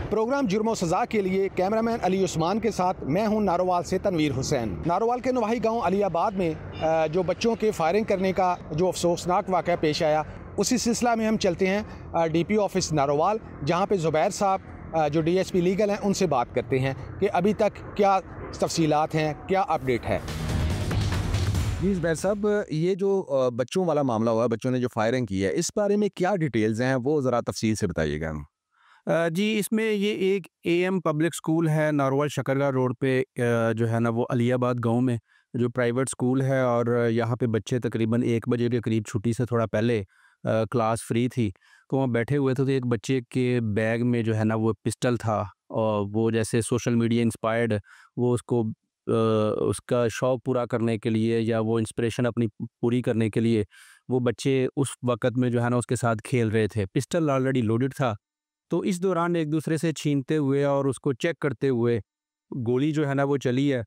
Programme जुर्म सज़ा के लिए कैमरामैन अली उस्मान के साथ मैं हूं नारोवाल से तनवीर हुसैन। नारोवाल के नवाही गांव अलियाबाद में जो बच्चों के फायरिंग करने का जो अफसोसनाक वाक़या पेश आया, उसी सिलसिला में हम चलते हैं डीपी ऑफिस नारोवाल, जहां पे ज़ुबैर साहब जो डीएसपी लीगल हैं उनसे बात करते हैं कि अभी तक क्या तफसीलात हैं, क्या अपडेट है। जी ज़ुबैर साहब, ये जो बच्चों वाला मामला हुआ, बच्चों ने जो फायरिंग की है, इस बारे में क्या डिटेल्स हैं, वो ज़रा तफसील से बताइएगा। जी, इसमें ये एक एएम पब्लिक स्कूल है नारोवाल शकरगा रोड पे, जो है ना वो अलियाबाद गांव में जो प्राइवेट स्कूल है, और यहाँ पे बच्चे तकरीबन 1 बजे के करीब छुट्टी से थोड़ा पहले क्लास फ्री थी, तो वहाँ बैठे हुए थे, तो एक बच्चे के बैग में जो है ना वो पिस्टल था, और वो जैसे सोशल मीडिया इंस्पायर्ड वो उसको उसका शौक़ पूरा करने के लिए या वो इंस्पिरेशन अपनी पूरी करने के लिए वो बच्चे उस वक़्त में जो है ना उसके साथ खेल रहे थे। पिस्टल ऑलरेडी लोडेड था, तो इस दौरान एक दूसरे से छीनते हुए और उसको चेक करते हुए गोली जो है ना वो चली है,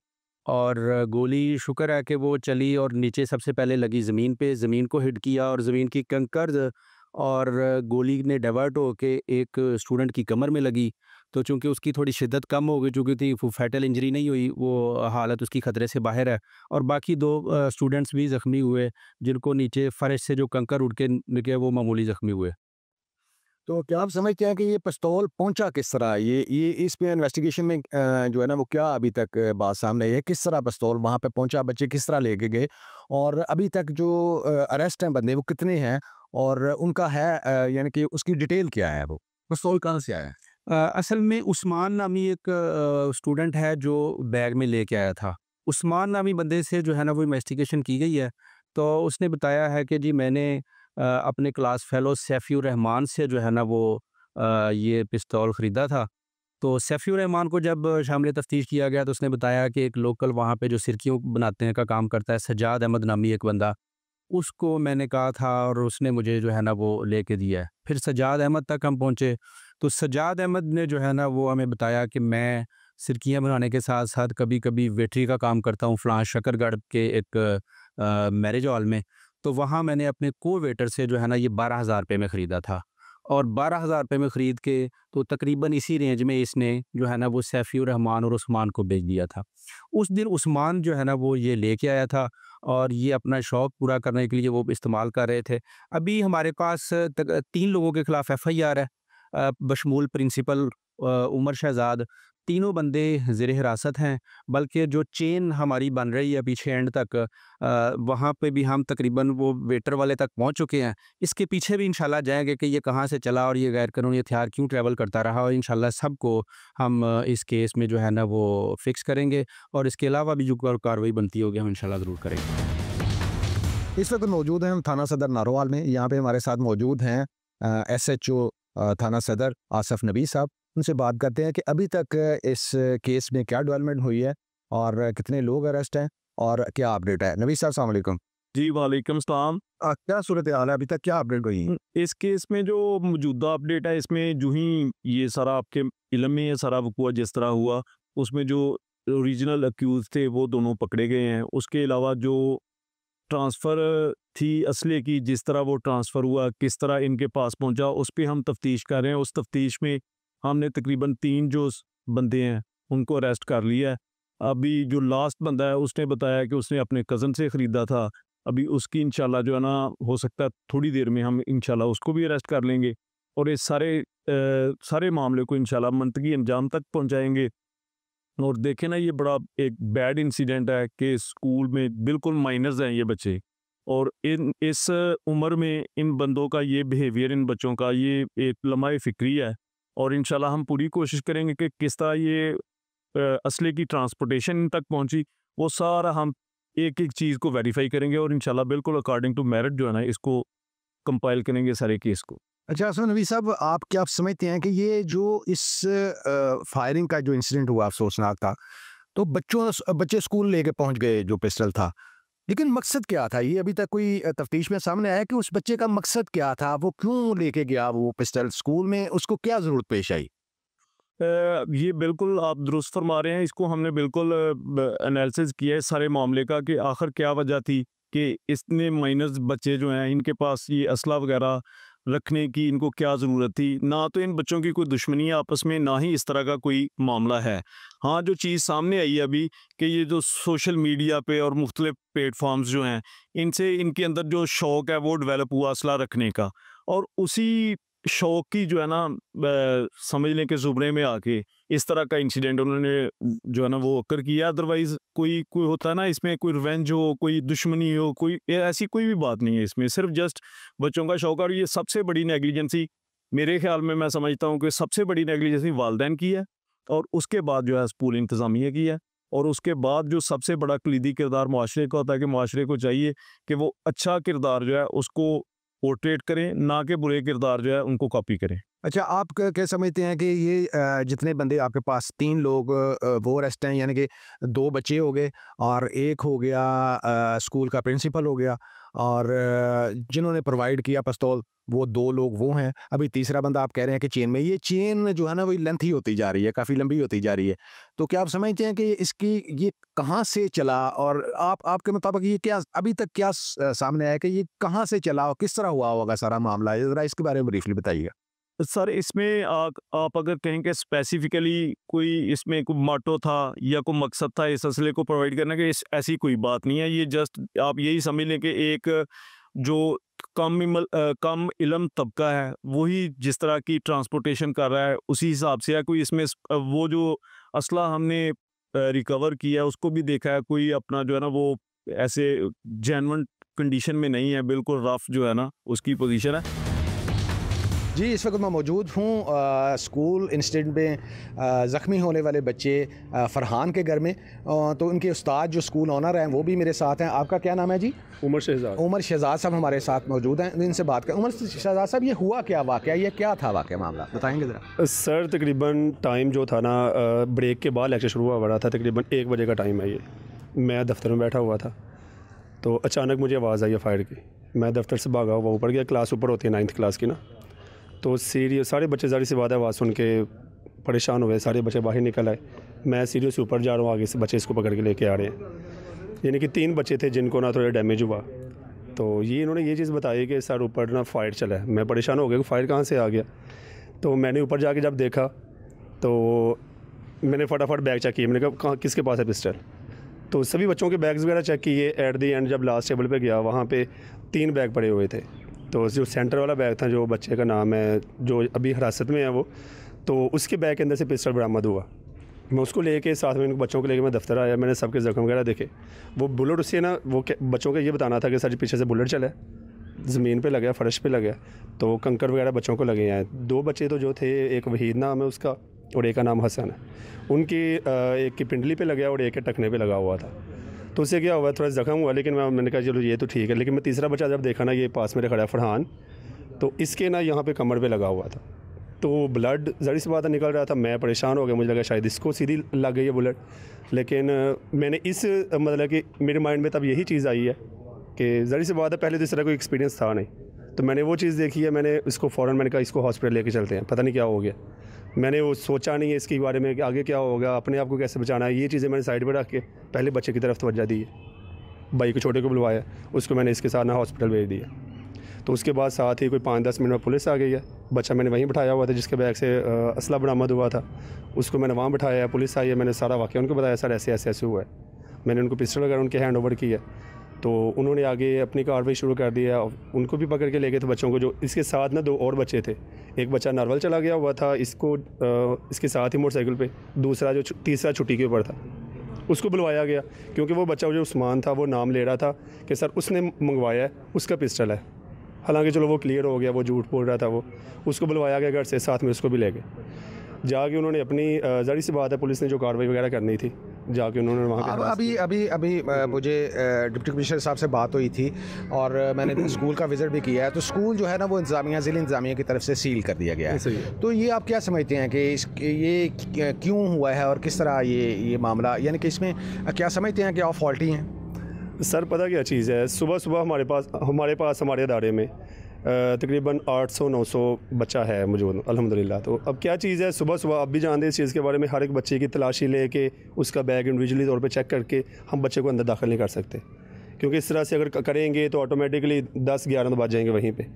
और गोली शुक्र है कि वो चली और नीचे सबसे पहले लगी ज़मीन पे, ज़मीन को हिट किया और ज़मीन की कंकड़, और गोली ने डाइवर्ट होके एक स्टूडेंट की कमर में लगी। तो चूँकि उसकी थोड़ी शिद्दत कम हो गई चुकी थी, वो फैटल इंजरी नहीं हुई, वो हालत उसकी ख़तरे से बाहर है, और बाकी 2 स्टूडेंट्स भी ज़ख्मी हुए, जिनको नीचे फ़र्श से जो कंकड़ उड़ के निकले वो मामूली ज़ख्मी हुए। तो क्या आप समझते हैं कि ये पिस्तौल पहुंचा किस तरह? ये इस पे इन्वेस्टिगेशन में जो है ना वो क्या अभी तक बात सामने आई है? किस तरह पिस्तौल वहाँ पे पहुंचा? बच्चे किस तरह लेके गए? और अभी तक जो अरेस्ट हैं बंदे, वो कितने हैं? और उनका है यानी कि उसकी डिटेल क्या है वो? पिस्तौल कहाँ से आया है? असल में उस्मान नामी एक स्टूडेंट है जो बैग में लेके आया था। उस्मान नामी बंदे से जो है ना वो इन्वेस्टिगेशन की गई है, तो उसने बताया है कि जी मैंने अपने क्लास फेलो सैफ़ियुर रहमान से जो है ना वो ये पिस्तौल ख़रीदा था। तो सैफ़ियुर रहमान को जब शामिल तफ्तीश किया गया, तो उसने बताया कि एक लोकल वहाँ पे जो सिरकियों बनाते हैं का काम करता है, सज्जाद अहमद नामी एक बंदा, उसको मैंने कहा था और उसने मुझे जो है ना वो लेके दिया है। फिर सज्जाद अहमद तक हम पहुँचे, तो सज्जाद अहमद ने जो है ना वो हमें बताया कि मैं सिरकियाँ बनाने के साथ-साथ कभी-कभी वेटरी का काम करता हूँ फ़लाँ शकरगढ़ के एक मैरिज हॉल में। तो वहाँ मैंने अपने को-वेटर से जो है ना ये ₹12,000 में ख़रीदा था, और ₹12,000 में ख़रीद के तो तकरीबन इसी रेंज में इसने जो है ना वो सैफ़ियुर रहमान और उस्मान को बेच दिया था। उस दिन उस्मान जो है ना वो ये लेके आया था, और ये अपना शौक़ पूरा करने के लिए वो इस्तेमाल कर रहे थे। अभी हमारे पास 3 लोगों के खिलाफ़ एफ़आईआर है, बशमूल प्रिंसिपल उमर शहज़ाद। तीनों बंदे ज़ेरे हिरासत हैं, बल्कि जो चेन हमारी बन रही है पीछे एंड तक, वहाँ पे भी हम तकरीबन वो वेटर वाले तक पहुँच चुके हैं। इसके पीछे भी इंशाल्लाह जाएँगे कि ये कहाँ से चला और ये गैर कानूनी हथियार क्यों ट्रैवल करता रहा, और इंशाल्लाह सबको हम इस केस में जो है ना वो फ़िक्स करेंगे, और इसके अलावा भी जो कार्रवाई बनती होगी हम इंशाल्लाह ज़रूर करेंगे। इस वक्त मौजूद हैं हम थाना सदर नारोवाल में। यहाँ पे हमारे साथ मौजूद हैं एसएचओ थाना सदर आसफ नबी साहब। उनसे बात करते हैं कि अभी तक इस केस में क्या डेवलपमेंट हुई है और कितने लोग अरेस्ट हैं और क्या अपडेट है। नबी साहब, अस्सलाम वालेकुम। जी, वालेकुम सलाम। क्या सूरत हाल है, अभी तक क्या अपडेट हुई है? इस केस में जो मौजूदा अपडेट है, इसमें जो ही ये सारा आपके इल्म में ये सारा वक़ूआ जिस तरह हुआ, उसमें जो ओरिजिनल अक्यूज़ थे वो दोनों पकड़े गए हैं। उसके अलावा जो ट्रांसफ़र थी असले की, जिस तरह वो ट्रांसफ़र हुआ, किस तरह इनके पास पहुँचा, उस पे हम तफ्तीश कर रहे हैं। उस तफ्तीश में हमने तकरीबन 3 जो बंदे हैं उनको अरेस्ट कर लिया है। अभी जो लास्ट बंदा है उसने बताया कि उसने अपने कज़न से ख़रीदा था। अभी उसकी इंशाल्लाह जो है ना, हो सकता है थोड़ी देर में हम इंशाल्लाह उसको भी अरेस्ट कर लेंगे, और इस सारे मामले को इंशाल्लाह मंतकी अंजाम तक पहुँचाएँगे। और देखें ना, ये बड़ा एक बैड इंसिडेंट है कि स्कूल में बिल्कुल माइनर्स हैं ये बच्चे, और इस उम्र में इन बंदों का ये बिहेवियर, इन बच्चों का ये एक लम्हा फ़िक्री है। और इंशाल्लाह हम पूरी कोशिश करेंगे कि किस तरह ये असले की ट्रांसपोर्टेशन इन तक पहुंची, वो सारा हम एक-एक चीज़ को वेरीफाई करेंगे, और इंशाल्लाह बिल्कुल अकॉर्डिंग टू मेरिट जो है ना इसको कंपाइल करेंगे सारे केस को। अच्छा, असलम नबी साहब, आप क्या समझते हैं कि ये जो इस फायरिंग का जो इंसिडेंट हुआ अफसोसनाक था, तो बच्चे स्कूल लेके पहुंच गए जो पिस्टल था, लेकिन मकसद क्या था? ये अभी तक कोई तफ्तीश में सामने आया कि उस बच्चे का मकसद क्या था? वो क्यों लेके गया वो पिस्टल स्कूल में? उसको क्या ज़रूरत पेश आई? ये बिल्कुल आप दुरुस्त फरमा रहे हैं। इसको हमने बिल्कुल एनालिसिस किया है सारे मामले का कि आखिर क्या वजह थी कि इतने माइनर्स बच्चे जो हैं इनके पास ये असला वगैरह रखने की इनको क्या ज़रूरत थी। ना तो इन बच्चों की कोई दुश्मनी है आपस में, ना ही इस तरह का कोई मामला है। हाँ, जो चीज़ सामने आई है अभी कि ये जो सोशल मीडिया पे और मुख्तलिफ प्लेटफॉर्म्स जो हैं, इनसे इनके अंदर जो शौक़ है वो डेवलप हुआ असला रखने का, और उसी शौक़ की जो है ना समझ लें कि ज़ुमरे में आके इस तरह का इंसिडेंट उन्होंने जो है ना वो अकर किया। अदरवाइज़ कोई कोई होता है ना इसमें, कोई रिवेंज हो, कोई दुश्मनी हो, कोई ऐसी कोई भी बात नहीं है इसमें, सिर्फ जस्ट बच्चों का शौक़। और ये सबसे बड़ी नेग्लिजेंसी मेरे ख्याल में, मैं समझता हूँ कि सबसे बड़ी नेग्लिजेंसी वालिदैन की है, और उसके बाद जो है स्कूल इंतज़ामिया की है, और उसके बाद जो सबसे बड़ा कलीदी किरदार मुआशरे का होता है कि मुआशरे को चाहिए कि वो अच्छा किरदार जो है उसको पोर्ट्रेट करें, ना कि बुरे किरदार जो है उनको कॉपी करें। अच्छा, आप क्या समझते हैं कि ये जितने बंदे आपके पास 3 लोग वो अरेस्ट हैं, यानी कि 2 बच्चे हो गए और एक हो गया स्कूल का प्रिंसिपल हो गया, और जिन्होंने प्रोवाइड किया पिस्तौल वो 2 लोग वो हैं। अभी तीसरा बंदा आप कह रहे हैं कि चेन में, ये चेन जो है ना वो लेंथी होती जा रही है, काफ़ी लंबी होती जा रही है। तो क्या आप समझते हैं कि इसकी ये कहाँ से चला, और आपके मुताबिक ये क्या अभी तक क्या सामने आया कि ये कहाँ से चला और किस तरह हुआ होगा सारा मामला? ज़रा इसके बारे में ब्रीफली बताइएगा। सर, इसमें आप अगर कहें कि स्पेसिफिकली कोई इसमें कोई मोटो था या कोई मकसद था इस असले को प्रोवाइड करने का, ऐसी कोई बात नहीं है। ये जस्ट आप यही समझ लें कि एक जो कम इल्म तबका है वही जिस तरह की ट्रांसपोर्टेशन कर रहा है उसी हिसाब से है। कोई इसमें वो जो असला हमने रिकवर किया उसको भी देखा है, कोई अपना जो है ना वो ऐसे जेन्युइन कंडीशन में नहीं है, बिल्कुल रफ जो है ना उसकी पोजीशन है। जी, इस वक्त मैं मौजूद हूँ स्कूल इंसिडेंट में ज़ख्मी होने वाले बच्चे फ़रहान के घर में। तो उनके उस्ताद जो स्कूल ऑनर हैं वो भी मेरे साथ हैं। आपका क्या नाम है जी? उमर शहजाद। उमर शहजाद साहब हमारे साथ मौजूद हैं, इनसे बात करें। उमर शहजाद साहब, ये हुआ क्या वाक़या, ये क्या था वाक़या मामला, बताएंगे ज़रा? सर, तकरीबन टाइम जो था ना, ब्रेक के बाद लेक्चर शुरू हुआ रहा था, तकरीबन 1 बजे का टाइम है ये। मैं दफ्तर में बैठा हुआ था तो अचानक मुझे आवाज़ आई है फायर की। मैं दफ्तर से भागा हुआ ऊपर गया, क्लास ऊपर होती है 9th क्लास की ना, तो सीरियस सारे बच्चे ज़ाहिर सी बात है आवाज़ सुन के परेशान हुए, सारे बच्चे बाहर निकल आए। मैं सीरियस ऊपर जा रहा हूँ, आगे से बच्चे इसको पकड़ के लेके आ रहे हैं। यानी कि 3 बच्चे थे जिनको ना थोड़ा डैमेज हुआ। तो ये इन्होंने ये चीज़ बताई कि सर ऊपर ना फायर चला है। मैं परेशान हो गया कि फायर कहाँ से आ गया। तो मैंने ऊपर जाके जब देखा तो मैंने फटाफट बैग चेक किया। मैंने कहा कहाँ किसके पास है पिस्टल। तो सभी बच्चों के बैग्स वगैरह चेक किए। एट दी एंड जब लास्ट टेबल पे गया वहाँ पे 3 बैग पड़े हुए थे। तो जो सेंटर वाला बैग था, जो बच्चे का नाम है जो अभी हिरासत में है वो, तो उसके बैग के अंदर से पिस्टल बरामद हुआ। मैं उसको लेके साथ में इन बच्चों को लेके मैं दफ्तर आया। मैंने सबके ज़ख्म वगैरह देखे। वो बुलेट उससे ना वो बच्चों का ये बताना था कि सर पीछे से बुलेट चला है, ज़मीन पे लगा, फ़र्श पे लगा, तो कंकर वगैरह बच्चों को लगे हैं। 2 बच्चे तो जो थे, एक वहीद नाम है उसका और एक का नाम हसन है, उनकी एक की पिंडली पे लगा और एक के टखने पे लगा हुआ था। तो उससे क्या हुआ, थोड़ा ज़ख्म हुआ, लेकिन मैंने कहा चलो ये तो ठीक है। लेकिन मैं तीसरा बच्चा जब देखा ना, ये पास मेरे खड़ा है फ़रहान, तो इसके ना यहाँ पे कमर पे लगा हुआ था, तो ब्लड ज़ाहिर सी बात है निकल रहा था। मैं परेशान हो गया, मुझे लगा शायद इसको सीधी लग गई है बुलेट। लेकिन मैंने इस मतलब कि मेरे माइंड में तब यही चीज़ आई है कि ज़ाहिर सी बात है पहले तो इस तरह कोई एक्सपीरियंस था नहीं, तो मैंने वो चीज़ देखी है। मैंने इसको फ़ौरन मैंने कहा इसको हॉस्पिटल लेके चलते हैं, पता नहीं क्या हो गया। मैंने वो सोचा नहीं है इसके बारे में कि आगे क्या होगा, अपने आप को कैसे बचाना है। ये चीज़ें मैंने साइड पर रख के पहले बच्चे की तरफ तवज्जो दी है। भाई को छोटे को बुलवाया, उसको मैंने इसके साथ ना हॉस्पिटल भेज दिया। तो उसके बाद साथ ही कोई 5-10 मिनट में पुलिस आ गई है। बच्चा मैंने वहीं बिठाया हुआ था जिसके बैग से असला बरामद हुआ था, उसको मैंने वहाँ बिठाया। पुलिस आई है, मैंने सारा वाक़या उनको बताया, सर ऐसे ऐसे ऐसे हुआ है। मैंने उनको पिस्टल वगैरह उनके हैंड ओवर किया, तो उन्होंने आगे अपनी कार्रवाई शुरू कर दी है। उनको भी पकड़ के ले गए थे बच्चों को। जो इसके साथ ना 2 और बच्चे थे, एक बच्चा नारवल चला गया हुआ था इसको इसके साथ ही मोटरसाइकिल पे, दूसरा जो तीसरा छुट्टी के ऊपर था उसको बुलवाया गया, क्योंकि वो बच्चा जो उस्मान था वो नाम ले रहा था कि सर उसने मंगवाया है, उसका पिस्टल है। हालांकि चलो वो क्लियर हो गया, वो झूठ बोल रहा था। वो उसको बुलवाया गया घर से, साथ में उसको भी ले गए। जाके उन्होंने अपनी ज़ाहिर सी बात है पुलिस ने जो कार्रवाई वगैरह करनी थी, जाके उन्होंने वहाँ पे अभी मुझे डिप्टी कमिश्नर साहब से बात हुई थी और मैंने स्कूल का विज़िट भी किया है। तो स्कूल जो है ना वो इंतज़ामिया, ज़िला इंतज़ामिया की तरफ से सील कर दिया गया है। तो ये आप क्या समझते हैं कि ये क्यों हुआ है और किस तरह ये मामला, यानी कि इसमें क्या समझते हैं कि आप फॉल्टी हैं? सर पता क्या चीज़ है, सुबह सुबह हमारे पास हमारे अदारे में तकरीबन 800-900 बच्चा है मौजूद अल्हम्दुलिल्लाह। तो अब क्या चीज़ है, सुबह सुबह आप भी जानते हैं इस चीज़ के बारे में, हर एक बच्चे की तलाशी लेके उसका बैग इंडिविजुअली तौर पे चेक करके हम बच्चे को अंदर दाखिल नहीं कर सकते, क्योंकि इस तरह से अगर करेंगे तो ऑटोमेटिकली 10-11 तो बज जाएंगे वहीं पे।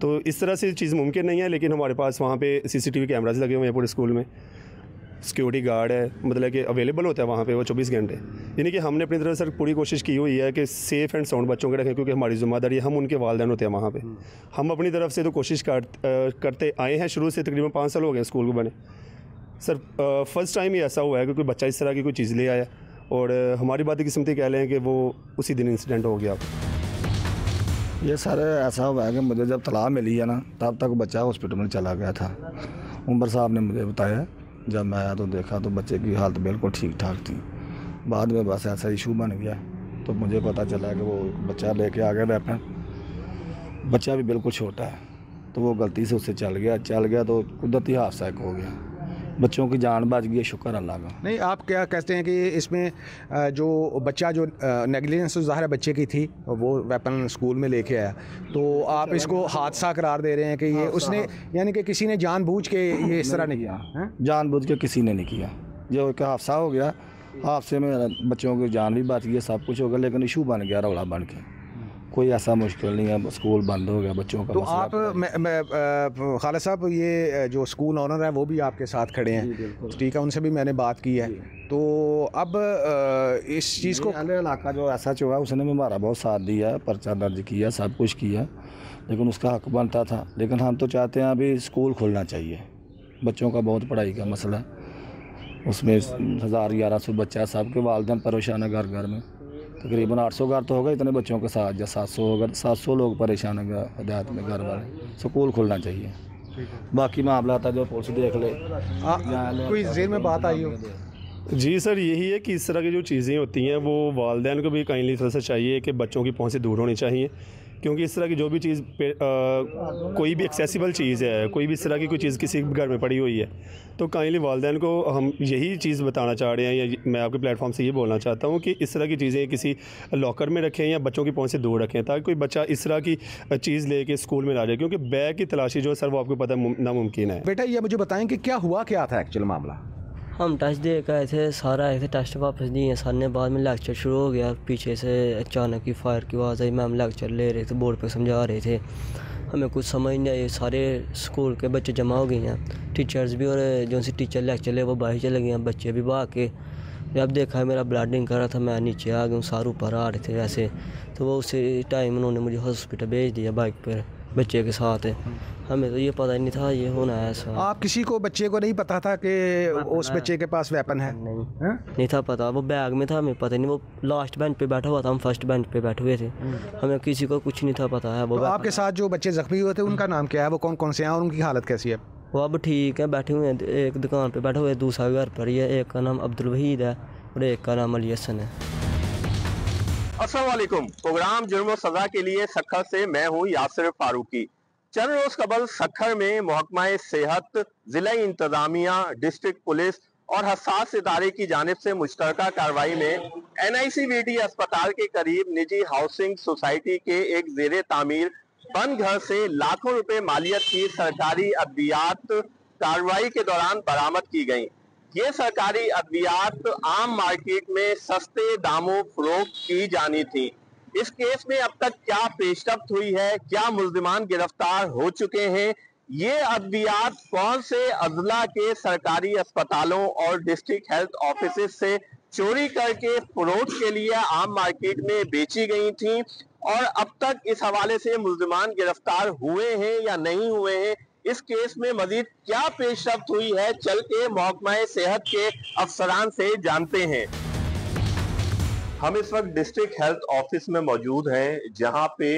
तो इस तरह से चीज़ मुमकिन नहीं है, लेकिन हमारे पास वहाँ पे CCTV कैमराज लगे हुए हैं पूरे स्कूल में, सिक्योरिटी गार्ड है, मतलब कि अवेलेबल होता है वहाँ पे वो 24 घंटे। यानी कि हमने अपनी तरफ से पूरी कोशिश की हुई है कि सेफ़ एंड साउंड बच्चों के रखें, क्योंकि हमारी ज़िम्मेदारी है, हम उनके वालिदैन होते हैं वहाँ पे। हम अपनी तरफ से तो कोशिश करते आए हैं शुरू से, तकरीबन 5 साल हो गए स्कूल को बने। सर फर्स्ट टाइम ही ऐसा हुआ है कि कोई बच्चा इस तरह की कोई चीज़ ले आया और हमारी बात किस्मती कह लें कि वो उसी दिन इंसिडेंट हो गया। ये सर ऐसा हुआ है कि मुझे जब तलाह मिली है ना, तब तक बच्चा हॉस्पिटल में चला गया था। उमर साहब ने मुझे बताया, जब मैं आया तो देखा तो बच्चे की हालत बिल्कुल ठीक ठाक थी। बाद में बस ऐसा इशू बन गया तो मुझे पता चला कि वो बच्चा लेके आ गया वेपन। बच्चा भी बिल्कुल छोटा है, तो वो गलती से उससे चल गया तो कुदरती हादसा एक हो गया। बच्चों की जान बच गई, शुक्र अल्लाह का। नहीं, आप क्या कहते हैं कि इसमें जो बच्चा जो नेगलिजेंस ज़ाहिर है बच्चे की थी, वो वेपन स्कूल में लेके आया, तो आप इसको हादसा करार दे रहे हैं कि ये उसने, यानी कि किसी ने जानबूझ के ये इस तरह नहीं किया? जानबूझ के किसी ने नहीं किया, जो एक हादसा हो गया। हादसे में बच्चों की जान भी बच गई, सब कुछ हो गया, लेकिन इशू बन गया, रौला बन के। कोई ऐसा मुश्किल नहीं है, स्कूल बंद हो गया बच्चों का। तो आप खालिद साहब, ये जो स्कूल ऑनर है वो भी आपके साथ खड़े हैं, ठीक है, उनसे भी मैंने बात की है। तो अब इस चीज़ को इलाका जो SHO है उसने भी हमारा बहुत साथ दिया है, पर्चा दर्ज किया, सब कुछ किया, लेकिन उसका हक बनता था। लेकिन हम तो चाहते हैं अभी स्कूल खुलना चाहिए, बच्चों का बहुत पढ़ाई का मसला है, उसमें 1000-1100 बच्चा, सबके वालिदैन परेशान है घर घर में। तकरीबन 800 घर तो होगा इतने बच्चों के साथ, या 700 होगा, 700 लोग परेशान है हदायत में घर वाले। स्कूल खुलना चाहिए, बाकी मामला आता जो पुलिस देख ले। कोई जेर में बात आई हो? जी सर, यही है कि इस तरह की जो चीज़ें होती हैं वो वालिदैन को भी काइंडली थोड़ा सा चाहिए कि बच्चों की पहुंच से दूर होनी चाहिए, क्योंकि इस तरह की जो भी चीज़ कोई भी एक्सेसिबल चीज़ है, कोई भी इस तरह की कोई चीज़ किसी घर में पड़ी हुई है, तो काइंडली वालिदैन को हम यही चीज़ बताना चाह रहे हैं, या मैं आपके प्लेटफॉर्म से ये बोलना चाहता हूँ कि इस तरह की चीज़ें किसी लॉकर में रखें या बच्चों की पहुंच से दूर रखें, ताकि कोई बच्चा इस तरह की चीज़ लेके स्कूल में ना जाए, क्योंकि बैग की तलाशी जो है सर वो आपको पता है नामुमकिन है। बेटा, ये मुझे बताएं कि क्या हुआ, क्या था एक्चुअल मामला? हम टेस्ट दे के आए थे, सारा आए थे, टेस्ट वापस दिए सर ने। बाद में लेक्चर शुरू हो गया, पीछे से अचानक ही फायर की आवाज़ आई। मैम लेक्चर ले रहे थे, बोर्ड पे समझा रहे थे, हमें कुछ समझ नहीं आई। सारे स्कूल के बच्चे जमा हो गए हैं, टीचर्स भी, और जो सी टीचर लेक्चर ले वो बाहर चले गए हैं, बच्चे भी भाग के। जब देखा मेरा ब्लडिंग कर रहा था, मैं नीचे आ गया, सारे ऊपर आ रहे थे वैसे, तो वो उसी टाइम उन्होंने मुझे हॉस्पिटल भेज दिया बाइक पर बच्चे के साथ। हमें तो ये पता ही नहीं था ये होना है ऐसा। आप किसी को, बच्चे को नहीं पता था कि उस बच्चे के पास वेपन है? नहीं था पता, वो बैग में था, हमें पता नहीं। वो लास्ट बेंच पे बैठा हुआ था, हम फर्स्ट बेंच पे बैठे हुए थे, हमें किसी को कुछ नहीं था पता है। वो तो आपके साथ जो बच्चे जख्मी हुए थे उनका नाम क्या है, वो कौन कौन से हैं और उनकी हालत कैसी है? वो अब ठीक है, बैठे हुए हैं, एक दुकान पे बैठे हुए हैं, दूसरा घर पर ही है। एक का नाम अब्दुल वहीद है और एक का नाम अली हसन है। अस्सलाम वालेकुम। प्रोग्राम जुर्म और सजा के लिए सखर से मैं हूँ यासिर फारूकी। चंद रोज कबल सखर में महकमा सेहत, जिला इंतजामिया, डिस्ट्रिक्ट पुलिस और हसास इदारे की जानिब से मुश्तरका कार्रवाई में NICVD अस्पताल के करीब निजी हाउसिंग सोसाइटी के एक जेरे तामीर बंद घर से लाखों रुपए मालियत की सरकारी अद्वियात कार्रवाई के दौरान बरामद की गई। ये सरकारी अद्वियात आम मार्केट में सस्ते दामों फरोख्त की जानी थी। इस केस में अब तक क्या पेशरफ्त हुई है, क्या मुल्जिमान गिरफ्तार हो चुके हैं, ये अद्वियात कौन से अजला के सरकारी अस्पतालों और डिस्ट्रिक्ट हेल्थ ऑफिस से चोरी करके फरोख्त के लिए आम मार्केट में बेची गई थी, और अब तक इस हवाले से मुल्जिमान गिरफ्तार हुए हैं या नहीं हुए हैं, इस केस में मजीद क्या पेशरफ्त हुई है, चल के महकमा सेहत के अफसरान से जानते हैं। हम इस वक्त डिस्ट्रिक्ट हेल्थ ऑफिस में मौजूद हैं, जहां पे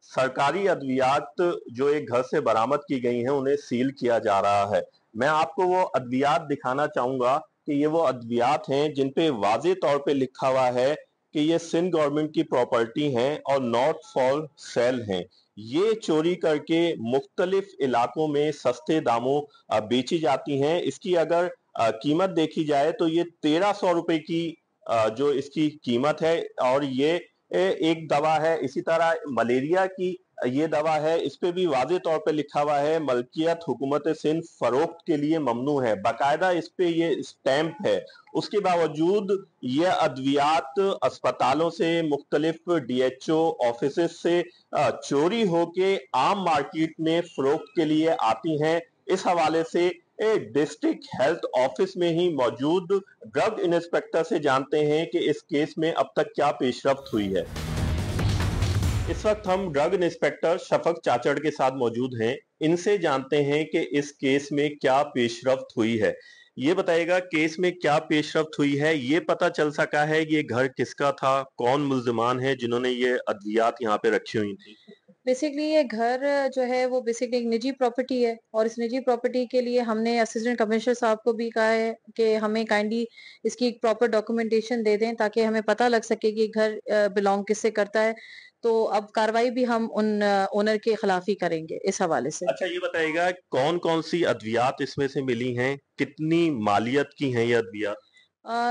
सरकारी अद्वियात जो एक घर से बरामद की गई हैं उन्हें सील किया जा रहा है। मैं आपको वो अद्वियात दिखाना चाहूंगा कि ये वो अद्वियात हैं जिन पे वाज़े तौर पे लिखा हुआ है कि ये सिंध गवर्नमेंट की प्रॉपर्टी हैं और नॉट फॉर सेल हैं। ये चोरी करके मुख्तलिफ इलाकों में सस्ते दामों बेची जाती हैं। इसकी अगर कीमत देखी जाए तो ये 1300 रुपए की जो इसकी कीमत है, और ये एक दवा है। इसी तरह मलेरिया की ये दवा है इस पे भी वाज़ेह तौर पे लिखा हुआ है मलकियत हुकूमत सिंध फरोख्त के लिए ममनू है, बाकायदा इस पे ये स्टैंप है। उसके बावजूद ये अद्वियात अस्पतालों से मुख्तलिफ डीएचओ ऑफिसेस से चोरी होके आम मार्केट में फरोख्त के लिए आती हैं। इस हवाले से डिस्ट्रिक्ट हेल्थ ऑफिस में ही मौजूद ड्रग इंस्पेक्टर से जानते हैं कि इस केस में अब तक क्या पेशरफ्त हुई है। इस वक्त हम ड्रग इंस्पेक्टर शफक चाचड़ के साथ मौजूद हैं। इनसे जानते हैं कि इस केस में क्या पेशरफ्त हुई है। ये बताइएगा केस में क्या पेशरफ्त हुई है, ये पता चल सका है ये घर किसका था, कौन मुल्जिमान है जिन्होंने ये अद्वियात यहाँ पे रखी हुई थी? बेसिकली ये घर जो है वो बेसिकली एक निजी प्रॉपर्टी है और इस निजी प्रॉपर्टी के लिए हमने असिस्टेंट कमिश्नर साहब को भी कहा है कि हमें काइंडली इसकी एक प्रॉपर डॉक्यूमेंटेशन दे दें ताकि हमें पता लग सके कि घर बिलोंग किससे करता है। तो अब कार्रवाई भी हम उन ओनर के खिलाफ ही करेंगे इस हवाले से। अच्छा ये बताइएगा कौन कौन सी अद्वियात इसमें से मिली हैं, कितनी मालियत की हैं ये अद्वियात?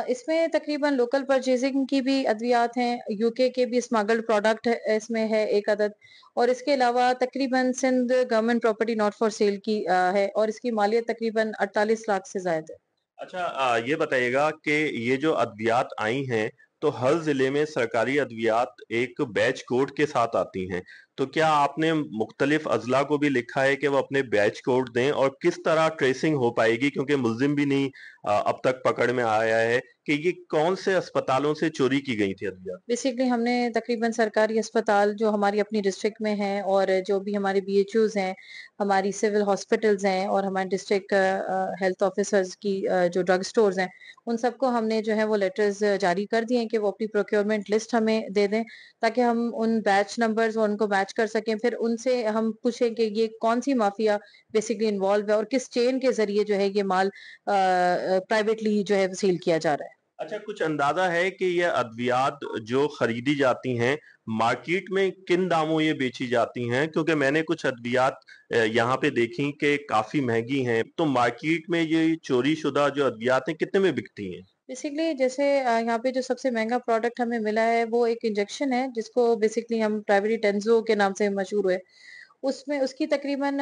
इसमें तकरीबन लोकल परचेजिंग की भी अद्वियात हैं, यूके के भी स्मगल्ड प्रोडक्ट इसमें है एक अदद और इसके अलावा तकरीबन Sindh government property not for sale की है और इसकी मालियत तकरीबन 48 लाख से ज्यादा है। अच्छा ये बताइएगा कि ये जो अद्वियात आई हैं तो हर जिले में सरकारी अद्वियात एक बैच कोड के साथ आती हैं, तो क्या आपने मुख्तलिफ अजला को भी लिखा है कि वो अपने बैच कोड दें और किस तरह ट्रेसिंग हो पाएगी, क्योंकि मुल्जिम भी नहीं अब तक पकड़ में आया है कि ये कौन से अस्पतालों से चोरी की गई थी अद्वियात? बेसिकली हमने तकरीबन सरकारी अस्पताल जो हमारी अपनी डिस्ट्रिक्ट में हैं और जो भी हमारे बीएचओज हैं, हमारी सिविल हॉस्पिटल्स हैं और हमारे डिस्ट्रिक्ट हेल्थ ऑफिसर्स की जो ड्रग स्टोर्स हैं, उन सबको हमने जो है वो लेटर्स जारी कर दिए हैं कि वो अपनी प्रोक्योरमेंट लिस्ट हमें दे दें ताकि हम उन बैच नंबर्स और उनको मैच कर सकें। फिर उनसे हम पूछें कि ये कौन सी माफिया बेसिकली इन्वॉल्व है और किस चेन के जरिए जो है ये माल प्राइवेटली जो है सेल किया जा रहा है। अच्छा कुछ अंदाजा है कि ये अद्वियात जो खरीदी जाती हैं मार्केट में किन दामों ये बेची जाती हैं, क्योंकि मैंने कुछ अद्वियात यहाँ पे देखी कि काफी महंगी हैं, तो मार्केट में ये चोरी शुदा जो अद्वियात हैं कितने में बिकती हैं? बेसिकली जैसे यहाँ पे जो सबसे महंगा प्रोडक्ट हमें मिला है वो एक इंजेक्शन है जिसको बेसिकली हम प्राइवेटली टेंजो के नाम से मशहूर हुए। उसमें उसकी तकरीबन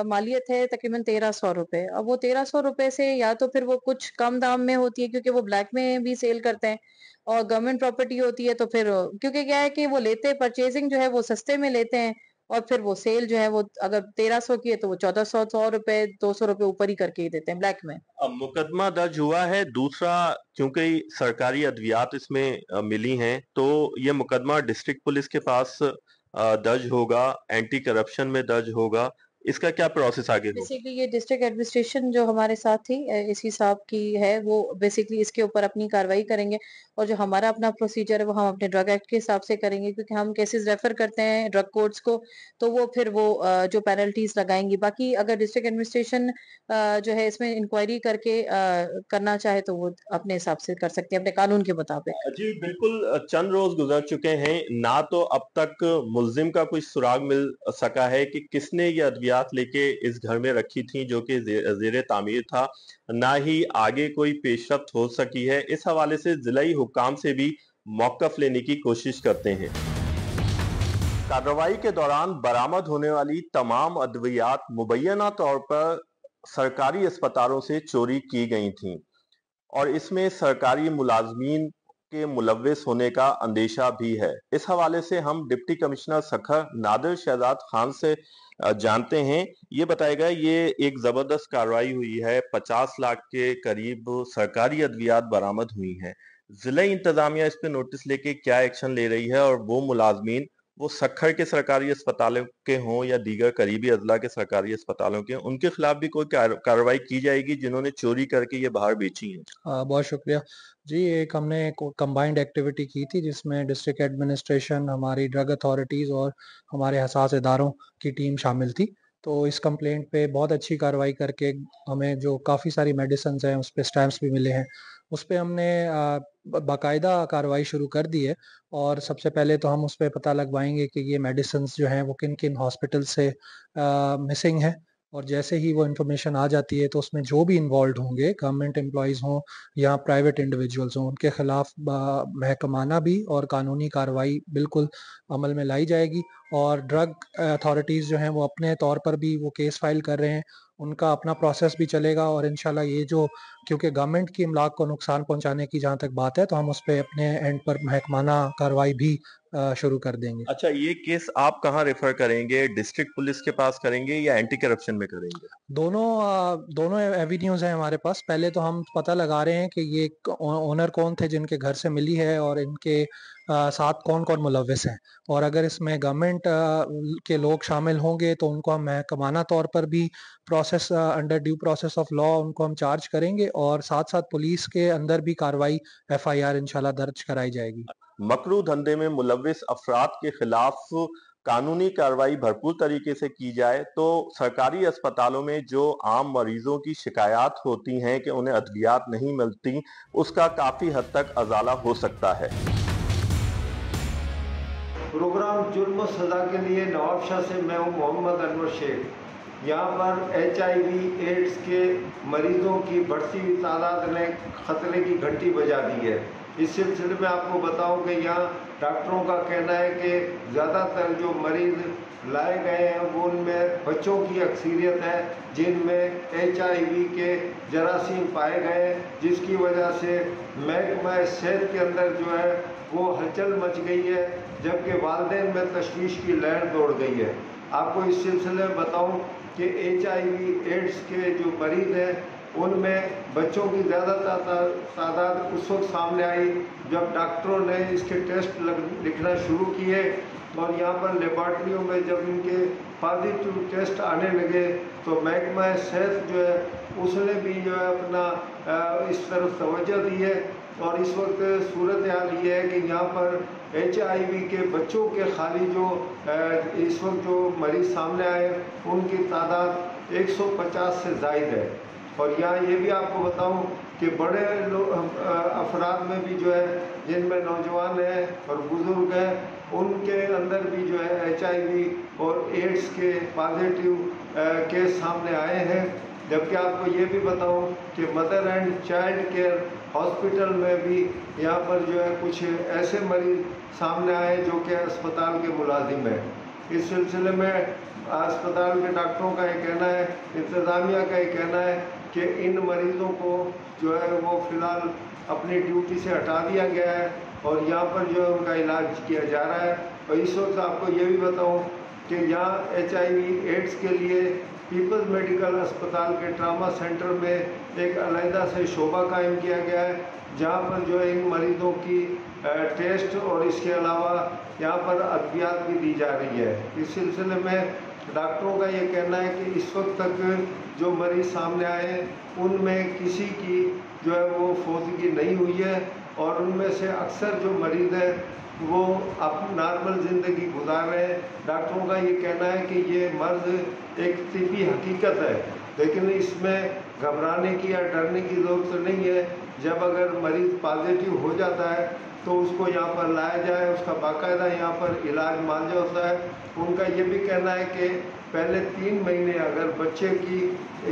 मालियत है तकरीबन 1300 रुपए। अब वो 1300 रुपए से या तो फिर वो कुछ कम दाम में होती है क्योंकि वो ब्लैक में भी सेल करते हैं और गवर्नमेंट प्रॉपर्टी होती है तो फिर क्योंकि क्या है कि वो लेते परचेजिंग जो है वो सस्ते में लेते हैं और फिर वो सेल जो है वो अगर 1300 की है तो वो 1400 100 रुपए 200 रुपए ऊपर ही करके ही देते हैं ब्लैक में। अब मुकदमा दर्ज हुआ है दूसरा, क्योंकि सरकारी अद्वियात इसमें मिली हैं तो ये मुकदमा डिस्ट्रिक्ट पुलिस के पास दर्ज होगा, एंटी करप्शन में दर्ज होगा, इसका क्या प्रोसेस आगे होगा? बेसिकली ये डिस्ट्रिक्ट एडमिनिस्ट्रेशन जो हमारे साथ थी इसी साहब की है वो बेसिकली इसके ऊपर अपनी कार्रवाई करेंगे और जो हमारा अपना प्रोसीजर है वो हम अपने ड्रग एक्ट के हिसाब से करेंगे क्योंकि हम केसेस रेफर करते हैं ड्रग कोर्ट्स को तो वो फिर वो जो पेनल्टीज लगाएंगी। बाकी अगर डिस्ट्रिक्ट एडमिनिस्ट्रेशन जो है इसमें इंक्वायरी करके करना चाहे तो वो अपने हिसाब से कर सकते हैं अपने कानून के मुताबिक। जी बिल्कुल, चंद रोज गुजर चुके हैं, ना तो अब तक मुल्जिम का कोई सुराग मिल सका है कि किसने ये अद्वियात लेके इस घर में रखी थी जो कि जेर तामीर था, ना ही आगे कोई पेशरफ्त हो सकी है। इस हवाले से जिलाई हुक्काम से भी मौकफ लेने की कोशिश करते हैं। कार्रवाई के दौरान बरामद होने वाली तमाम अद्वियात मुबैना तौर पर सरकारी अस्पतालों से चोरी की गई थीं और इसमें सरकारी मुलाजमीन के मुलव्विस होने का अंदेशा भी है। इस हवाले से हम डिप्टी कमिश्नर सखर नादिर शहजाद खान से जानते हैं। ये बताएगा ये एक जबरदस्त कार्रवाई हुई है, 50 लाख के करीब सरकारी अद्वियात बरामद हुई हैं। जिला इंतजामिया इस पे नोटिस लेके क्या एक्शन ले रही है और वो मुलाजमीन वो सखर के सरकारी अस्पतालों के हों या दीगर करीबी अजला के सरकारी अस्पतालों के, उनके खिलाफ भी कोई कार्रवाई की जाएगी जिन्होंने चोरी करके ये बाहर बेची हैं? बहुत शुक्रिया जी। एक हमने कंबाइंड एक्टिविटी की थी जिसमें डिस्ट्रिक्ट एडमिनिस्ट्रेशन, हमारी ड्रग अथॉरिटीज़ और हमारे हसास इदारों की टीम शामिल थी। तो इस कंप्लेंट पे बहुत अच्छी कार्रवाई करके हमें जो काफ़ी सारी मेडिसिन्स हैं उस पे स्टैम्प्स भी मिले हैं। उस पे हमने बाकायदा कार्रवाई शुरू कर दी है और सबसे पहले तो हम उस पे पता लगवाएंगे कि ये मेडिसिन्स जो हैं वो किन किन हॉस्पिटल से मिसिंग हैं और जैसे ही वो इन्फॉर्मेशन आ जाती है तो उसमें जो भी इन्वॉल्व होंगे, गवर्नमेंट एम्प्लॉयज़ हों या प्राइवेट इंडिविजुअल्स हों, उनके खिलाफ महकमाना भी और कानूनी कार्रवाई बिल्कुल अमल में लाई जाएगी। और ड्रग अथॉरिटीज़ जो हैं वो अपने तौर पर भी वो केस फाइल कर रहे हैं, उनका अपना प्रोसेस भी चलेगा और इंशाल्लाह ये जो, क्योंकि गवर्नमेंट की इमलाक को नुकसान पहुंचाने की जहाँ तक बात है तो हम उस पे अपने एंड पर महकमाना कार्रवाई भी शुरू कर देंगे। अच्छा, ये केस आप कहाँ रेफर करेंगे? डिस्ट्रिक्ट पुलिस के पास करेंगे या एंटी करप्शन में करेंगे? दोनों एवेन्यूज हैं हमारे पास। पहले तो हम पता लगा रहे हैं कि ये ओनर कौन थे जिनके घर से मिली है और इनके साथ कौन कौन मुलव्विस हैं, और अगर इसमें गवर्नमेंट के लोग शामिल होंगे तो उनको हम महकमाना तौर पर भी process under due process of law उनको हम चार्ज करेंगे और साथ साथ पुलिस के अंदर भी कार्रवाई FIR इंशाल्लाह दर्ज कराई जाएगी। मकरू धंधे में मुलव्विस अफराद के खिलाफ कानूनी कार्रवाई भरपूर तरीके से की जाए तो सरकारी अस्पतालों में जो आम मरीजों की शिकायत होती हैं कि उन्हें अद्वियात नहीं मिलती, उसका काफी हद तक अजाला हो सकता है। प्रोग्राम जुल्म सजा के लिए नवाबशाह से मैं हूं मोहम्मद अनवर शेख। यहाँ पर HIV एड्स के मरीजों की बढ़ती हुई तादाद ने खतरे की घंटी बजा दी है। इस सिलसिले में आपको बताऊं कि यहाँ डॉक्टरों का कहना है कि ज़्यादातर जो मरीज लाए गए हैं वो उनमें बच्चों की अक्सरियत है जिनमें HIV के जरासीम पाए गए हैं, जिसकी वजह से महकमा सेहत के अंदर जो है वो हलचल मच गई है, जबकि वालिदैन में तशवीश की लहर दौड़ गई है। आपको इस सिलसिले में बताऊं कि HIV एड्स के जो मरीज हैं उनमें बच्चों की ज़्यादा तादाद उस वक्त सामने आई जब डॉक्टरों ने इसके टेस्ट लिखना शुरू किए और यहाँ पर लेबॉर्ट्रियों में जब इनके पॉजिटिव टेस्ट आने लगे तो महकमा सेहत जो है उसने भी जो है अपना इस तरफ तवज्जो दी है। और इस वक्त सूरत हाल ये है कि यहाँ पर HIV के बच्चों के खाली जो इस वक्त जो मरीज सामने आए उनकी तादाद 150 से ज़ायद है। और यहाँ ये भी आपको बताऊं कि बड़े अफराद में भी जो है जिनमें नौजवान हैं और बुज़ुर्ग हैं उनके अंदर भी जो है HIV और एड्स के पॉजिटिव केस सामने आए हैं। जबकि आपको ये भी बताऊं कि mother and child care hospital में भी यहाँ पर जो है कुछ ऐसे मरीज सामने आए जो कि अस्पताल के मुलाजिम हैं। इस सिलसिले में अस्पताल के डॉक्टरों का ये कहना है, इंतज़ामिया का ये कहना है कि इन मरीज़ों को जो है वो फ़िलहाल अपनी ड्यूटी से हटा दिया गया है और यहाँ पर जो है उनका इलाज किया जा रहा है। और इस वक्त आपको ये भी बताऊँ कि यहाँ HIV एड्स के लिए पीपल्स मेडिकल अस्पताल के ट्रामा सेंटर में एक अलहदा से शोबा कायम किया गया है जहाँ पर जो है इन मरीज़ों की टेस्ट और इसके अलावा यहाँ पर अद्वियात भी दी जा रही है। इस सिलसिले में डॉक्टरों का ये कहना है कि इस वक्त तक जो मरीज़ सामने आए हैं उनमें किसी की जो है वो फोजगी नहीं हुई है और उनमें से अक्सर जो मरीज़ हैं वो अब नॉर्मल ज़िंदगी गुजार रहे हैं। डॉक्टरों का ये कहना है कि ये मर्ज़ एक तिब्बी हकीकत है, लेकिन इसमें घबराने की या डरने की ज़रूरत नहीं है। जब अगर मरीज़ पॉजिटिव हो जाता है तो उसको यहाँ पर लाया जाए, उसका बाकायदा यहाँ पर इलाज मुआवजा होता है। उनका ये भी कहना है कि पहले 3 महीने अगर बच्चे की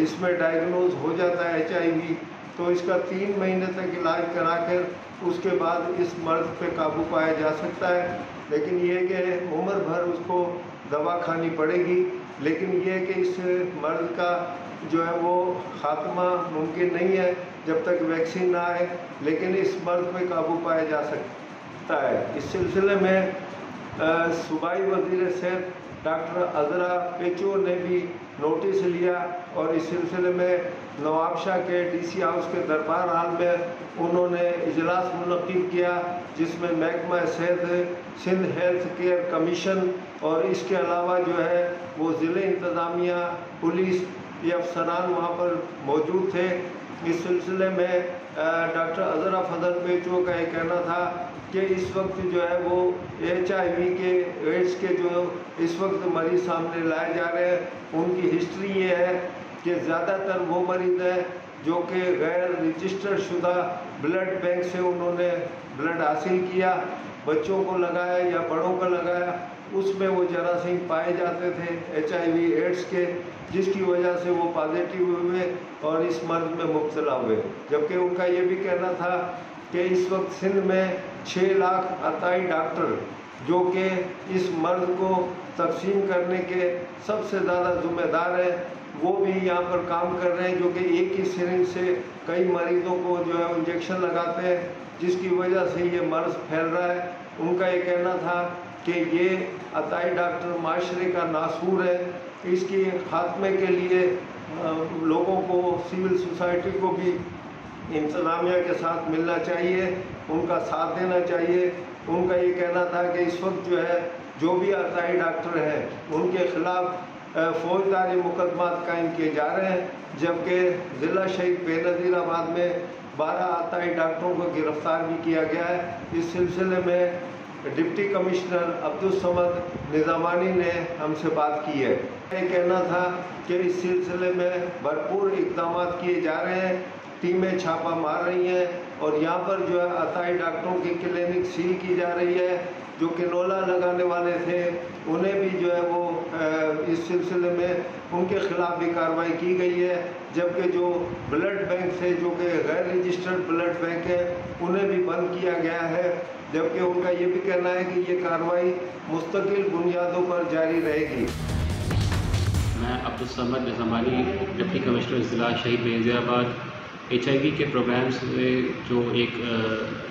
इसमें डायग्नोज हो जाता है HIV तो इसका 3 महीने तक इलाज कराकर उसके बाद इस मर्ज पे काबू पाया जा सकता है। लेकिन ये कि उम्र भर उसको दवा खानी पड़ेगी, लेकिन ये कि इस मर्ज का जो है वो खात्मा मुमकिन नहीं है जब तक वैक्सीन ना आए, लेकिन इस मर्ज पे काबू पाया जा सकता है। इस सिलसिले में सूबाई वज़ीर सेहत डॉक्टर अज़रा पेचो ने भी नोटिस लिया और इस सिलसिले में नवाबशाह के DC हाउस के दरबार हाल में उन्होंने इजलास मुनक़िद किया जिसमें महकमा सेहत, सिंध हेल्थ केयर कमीशन और इसके अलावा जो है वो ज़िले इंतज़ामिया, पुलिस ये अफसरान वहाँ पर मौजूद थे। इस सिलसिले में डॉक्टर अज़रा फजल पेचो का ये कहना था कि इस वक्त जो है वो HIV के एड्स के जो इस वक्त मरीज़ सामने लाए जा रहे हैं उनकी हिस्ट्री ये है कि ज़्यादातर वो मरीज़ हैं जो कि गैर रजिस्टर्ड शुदा ब्लड बैंक से उन्होंने ब्लड हासिल किया, बच्चों को लगाया या बड़ों को लगाया उसमें वो जरासीम पाए जाते थे HIV एड्स के, जिसकी वजह से वो पॉजिटिव हुए और इस मर्ज में मुब्तला हुए। जबकि उनका ये भी कहना था कि इस वक्त सिंध में 6 लाख अताई डॉक्टर जो कि इस मर्ज को तकसीम करने के सबसे ज़्यादा ज़िम्मेदार हैं, वो भी यहाँ पर काम कर रहे हैं, जो कि एक ही सिरिंज से कई मरीज़ों को जो है इंजेक्शन लगाते हैं, जिसकी वजह से ये मर्ज फैल रहा है। उनका ये कहना था कि ये अताई डॉक्टर माशरे का नासूर है, इसके खात्मे के लिए लोगों को, सिविल सोसाइटी को भी इंतज़ामिया के साथ मिलना चाहिए, उनका साथ देना चाहिए। उनका ये कहना था कि इस वक्त जो है जो भी अताई डॉक्टर हैं उनके खिलाफ फौजदारी मुकदमात कायम किए जा रहे हैं, जबकि ज़िला शहीद बेनज़ीराबाद में 12 अताई डॉक्टरों को गिरफ्तार भी किया गया है। इस सिलसिले में डिप्टी कमिश्नर अब्दुल समद निज़ामानी ने हमसे बात की है। ये कहना था कि इस सिलसिले में भरपूर इक़दाम किए जा रहे हैं, टीमें छापा मार रही हैं और यहाँ पर जो है अताई डॉक्टरों की क्लिनिक सील की जा रही है। जो किनोला लगाने वाले थे उन्हें भी जो है वो इस सिलसिले में उनके खिलाफ भी कार्रवाई की गई है, जबकि जो ब्लड बैंक से जो कि गैर रजिस्टर्ड ब्लड बैंक है उन्हें भी बंद किया गया है। जबकि उनका ये भी कहना है कि ये कार्रवाई मुस्तकिल बुनियादों पर जारी रहेगी। मैं अब्दुल समद निज़ामानी, डिप्टी कमिश्नर ज़िला शहीद बेनज़ीराबाद। HIV के प्रोग्राम्स में जो एक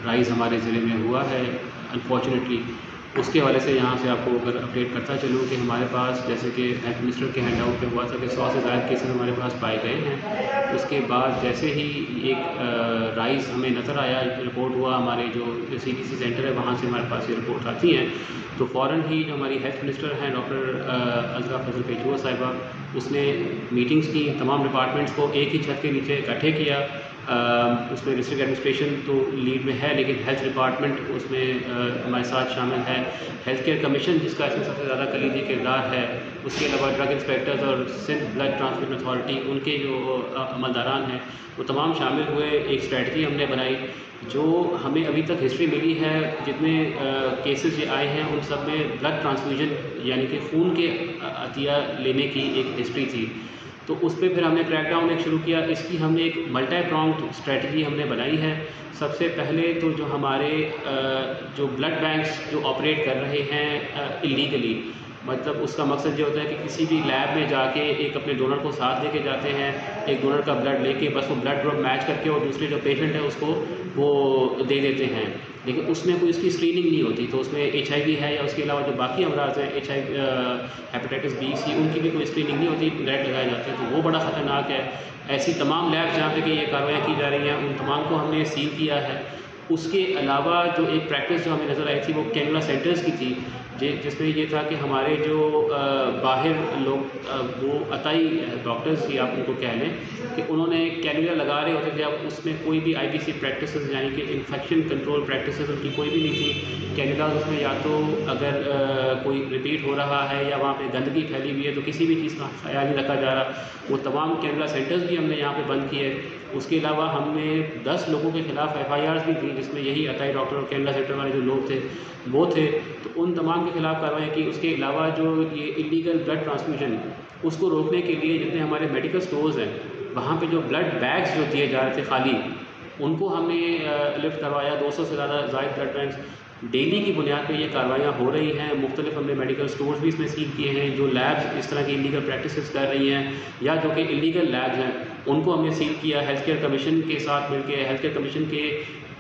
राइज़ हमारे ज़िले में हुआ है अनफॉर्चुनेटली, उसके हवाले से यहाँ से आपको अगर अपडेट करता चलूँ कि हमारे पास जैसे कि हेल्थ मिनिस्टर के हैंड आउट पे हुआ था कि 100 से ज़्यादा केसेस हमारे पास पाए गए हैं। उसके बाद जैसे ही एक राइज़ हमें नज़र आया, रिपोर्ट हुआ, हमारे जो CDC सेंटर है वहाँ से हमारे पास ये रिपोर्ट आती हैं, तो फ़ौरन ही जो हमारी हेल्थ मिनिस्टर हैं डॉक्टर अज़रा फजल पेशवा साहिबा, उसने मीटिंग्स की, तमाम डिपार्टमेंट्स को एक ही छत के नीचे इकट्ठे किया। उसमें डिस्ट्रिक्ट एडमिनिस्ट्रेशन तो लीड में है, लेकिन हेल्थ डिपार्टमेंट उसमें हमारे साथ शामिल है। हेल्थ केयर कमीशन जिसका इसमें सबसे ज़्यादा कलीदी किरदार है, उसके अलावा ड्रग इंस्पेक्टर्स और सिंध ब्लड ट्रांसमिशन अथॉरिटी, उनके जो अमलदारान हैं वो तमाम शामिल हुए। एक स्ट्रेटजी हमने बनाई, जो हमें अभी तक हिस्ट्री मिली है जितने केसेस ये आए हैं उन सब में ब्लड ट्रांसफ्यूजन यानी कि खून के अतिया लेने की एक हिस्ट्री थी। तो उस पर फिर हमने क्रैकडाउन एक शुरू किया। इसकी हमने एक मल्टी प्रॉन्ग्ड स्ट्रेटजी हमने बनाई है। सबसे पहले तो जो हमारे जो ब्लड बैंक्स जो ऑपरेट कर रहे हैं इलीगली, मतलब उसका मकसद ये होता है कि किसी भी लैब में जाके एक अपने डोनर को साथ लेके जाते हैं, एक डोनर का ब्लड लेके बस वो ब्लड ग्रुप मैच करके और दूसरे जो पेशेंट है उसको वो दे देते हैं, लेकिन उसमें कोई इसकी स्क्रीनिंग नहीं होती। तो उसमें HIV है या उसके अलावा जो बाकी अमराज हैं HIV, हेपेटाइटिस B, C, उनकी भी कोई स्क्रीनिंग नहीं होती, डायरेक्ट लगाए जाते हैं। तो वो बड़ा ख़तरनाक है। ऐसी तमाम लैब्स जहाँ पे कि ये कार्रवाई की जा रही हैं उन तमाम को हमने सील किया है। उसके अलावा जो एक प्रैक्टिस जो हमें नज़र आई थी वो कैनुला सेंटर्स की थी, जिसमें ये था कि हमारे जो बाहर लोग वो अताई डॉक्टर्स ही आप उनको कह लें कि उन्होंने कैनुला लगा रहे होते थे। अब उसमें कोई भी IBC प्रैक्टिसेस यानी कि इन्फेक्शन कंट्रोल प्रैक्टिसेस उनकी कोई भी नहीं थी। कैनुला उसमें या तो अगर कोई रिपीट हो रहा है या वहाँ पे गंदगी फैली हुई है तो किसी भी चीज़ का ख्याल नहीं रखा जा रहा। वो तमाम कैनुला सेंटर्स भी हमने यहाँ पे बंद किए। उसके अलावा हमने 10 लोगों के ख़िलाफ़ FIRs भी दी, जिसमें यही अताई डॉक्टर और कैनुला सेंटर वाले जो लोग थे वो थे, तो उन तमाम के ख़िलाफ़ कार्रवाई की। उसके अलावा जो ये इलीगल ब्लड ट्रांसफ्यूजन उसको रोकने के लिए जितने हमारे मेडिकल स्टोर्स हैं वहाँ पे जो ब्लड बैग्स जो दिए जा रहे थे खाली, उनको हमने लिफ्ट करवाया। 200 से ज़्यादा जायद ब्लड बैंक्स डेली की बुनियाद पे ये कार्रवाइयाँ हो रही हैं। मुख्तलिफ हमने मेडिकल स्टोर्स भी इसमें सील किए हैं। जो लैब्स इस तरह की इलीगल प्रैक्टिसेस कर रही हैं या जो कि इलीगल लैब्स हैं उनको हमने सील किया। हेल्थ केयर कमीशन के साथ मिलकर हेल्थ केयर कमीशन के